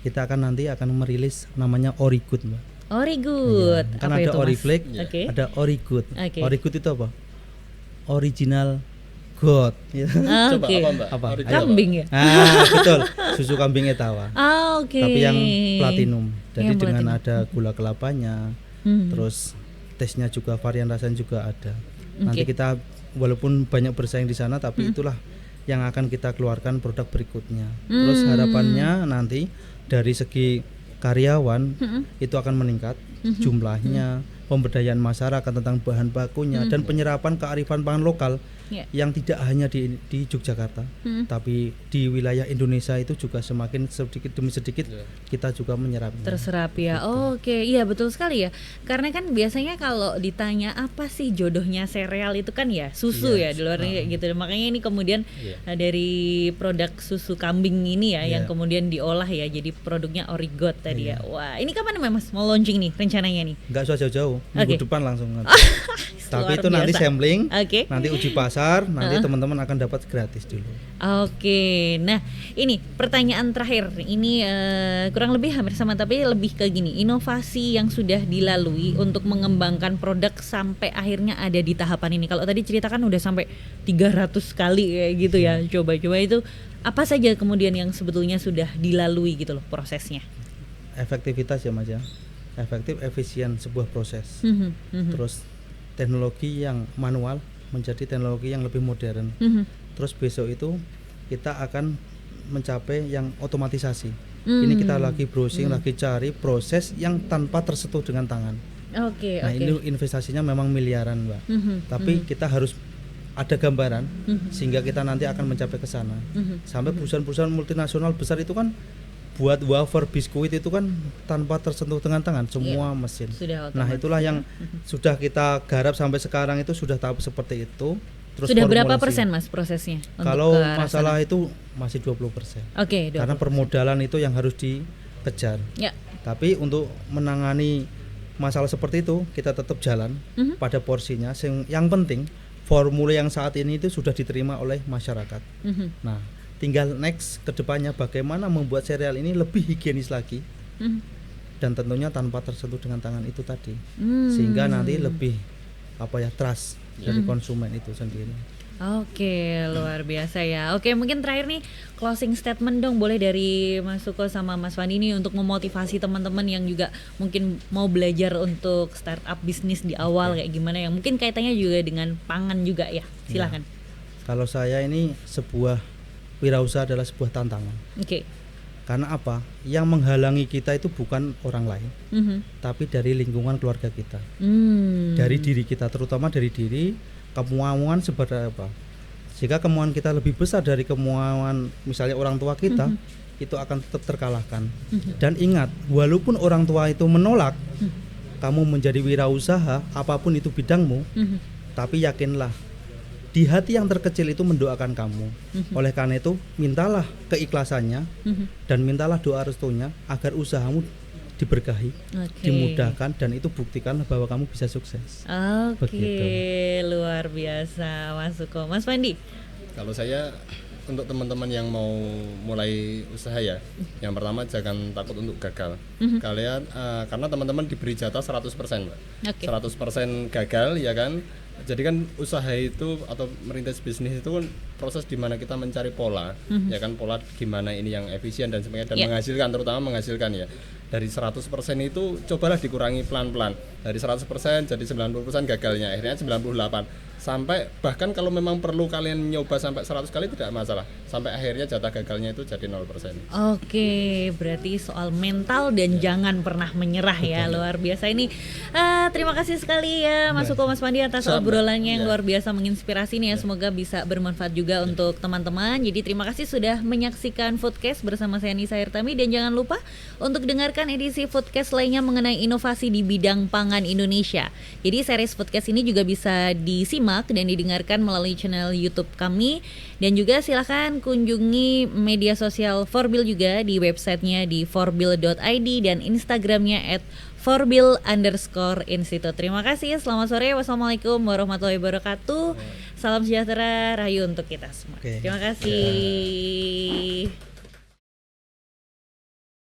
Kita akan merilis namanya Origood Mbak. Origood. Ya, kan ada Oriflame, ada Origood. Origood itu apa? Original God. Coba apa Mbak? Apa? Kambing ya? Betul. Susu kambing Etawa. Tapi yang platinum. Jadi dengan ada gula kelapanya, terus tesnya juga, varian rasanya juga ada. Nanti kita walaupun banyak bersaing di sana, tapi itulah yang akan kita keluarkan produk berikutnya. Terus harapannya nanti dari segi karyawan itu akan meningkat jumlahnya, pemberdayaan masyarakat tentang bahan bakunya dan penyerapan kearifan pangan lokal. yang tidak hanya di Yogyakarta, tapi di wilayah Indonesia itu juga semakin sedikit demi sedikit kita juga menyerap. Terserap ya. Oke, iya betul sekali ya. Karena kan biasanya kalau ditanya apa sih jodohnya sereal itu kan ya susu ya di luar negeri gitu. Makanya ini kemudian dari produk susu kambing ini ya yang kemudian diolah ya jadi produknya Origot tadi ya. Wah, ini kapan Mas mau launching nih rencananya nih? Enggak usah jauh-jauh, minggu depan langsung. Tapi itu nanti sampling, nanti uji pasar, nanti teman-teman akan dapat gratis dulu. Oke, nah ini pertanyaan terakhir, ini kurang lebih hampir sama tapi lebih ke gini, inovasi yang sudah dilalui untuk mengembangkan produk sampai akhirnya ada di tahapan ini. Kalau tadi ceritakan udah sampai 300 kali kayak gitu ya, coba-coba itu apa saja kemudian yang sebetulnya sudah dilalui gitu loh prosesnya? Efektivitas ya Mas ya, efektif, efisien sebuah proses. Terus teknologi yang manual menjadi teknologi yang lebih modern. Terus besok itu kita akan mencapai yang otomatisasi. Ini kita lagi browsing, lagi cari proses yang tanpa tersentuh dengan tangan. Nah ini investasinya memang miliaran Mbak. Tapi kita harus ada gambaran sehingga kita nanti akan mencapai ke sana. Sampai perusahaan-perusahaan multinasional besar itu kan buat wafer biskuit itu kan tanpa tersentuh dengan tangan, semua mesin. Nah itulah yang sudah kita garap sampai sekarang itu sudah tahap seperti itu. Terus sudah berapa persen Mas prosesnya? Kalau masalah itu masih 20%. Karena 20%. permodalan itu yang harus dikejar. Tapi untuk menangani masalah seperti itu kita tetap jalan pada porsinya. Yang penting formula yang saat ini itu sudah diterima oleh masyarakat. Nah tinggal next ke depannya bagaimana membuat sereal ini lebih higienis lagi dan tentunya tanpa tersentuh dengan tangan itu tadi sehingga nanti lebih trust dari konsumen itu sendiri. Oke, luar biasa ya. Oke, mungkin terakhir nih closing statement dong boleh dari Mas Suko sama Mas Fandi ini untuk memotivasi teman-teman yang juga mungkin mau belajar untuk startup bisnis di awal kayak gimana yang mungkin kaitannya juga dengan pangan juga ya. Silakan. Kalau saya ini sebuah wirausaha adalah sebuah tantangan. Karena apa? Yang menghalangi kita itu bukan orang lain, tapi dari lingkungan keluarga kita, dari diri kita, terutama dari diri kemauan seperti apa. Jika kemauan kita lebih besar dari kemauan misalnya orang tua kita, itu akan tetap terkalahkan. Dan ingat, walaupun orang tua itu menolak kamu menjadi wirausaha, apapun itu bidangmu, tapi yakinlah di hati yang terkecil itu mendoakan kamu. Oleh karena itu mintalah keikhlasannya dan mintalah doa restunya agar usahamu diberkahi, dimudahkan dan itu buktikanlah bahwa kamu bisa sukses. Luar biasa Mas Suko. Mas Fandi? Kalau saya untuk teman-teman yang mau mulai usaha ya, yang pertama jangan takut untuk gagal. Kalian karena teman-teman diberi jatah 100%, Mbak. 100% gagal ya kan. Jadi kan usaha itu atau merintis bisnis itu kan proses di mana kita mencari pola, ya kan, pola gimana ini yang efisien dan sebagainya dan menghasilkan, terutama menghasilkan ya. Dari 100% itu cobalah dikurangi pelan-pelan. Dari 100% jadi 90% gagalnya, akhirnya 98. Sampai bahkan kalau memang perlu kalian nyoba sampai 100 kali tidak masalah. Sampai akhirnya jatah gagalnya itu jadi 0%. Berarti soal mental dan jangan pernah menyerah ya. Luar biasa ini. Terima kasih sekali ya Mas Suko, Mas Fandi atas obrolannya yang luar biasa menginspirasi nih ya. Semoga bisa bermanfaat juga untuk teman-teman. Jadi terima kasih sudah menyaksikan Foodcast bersama saya Nisa Hirtami dan jangan lupa untuk dengarkan edisi Foodcast lainnya mengenai inovasi di bidang pangan Indonesia. Jadi series Foodcast ini juga bisa disimak dan didengarkan melalui channel YouTube kami dan juga silakan kunjungi media sosial Forbil juga di websitenya di forbil.id dan Instagramnya @forbil_institute. Terima kasih, selamat sore, wassalamualaikum warahmatullahi wabarakatuh. Salam sejahtera, rahayu untuk kita semua. Terima kasih.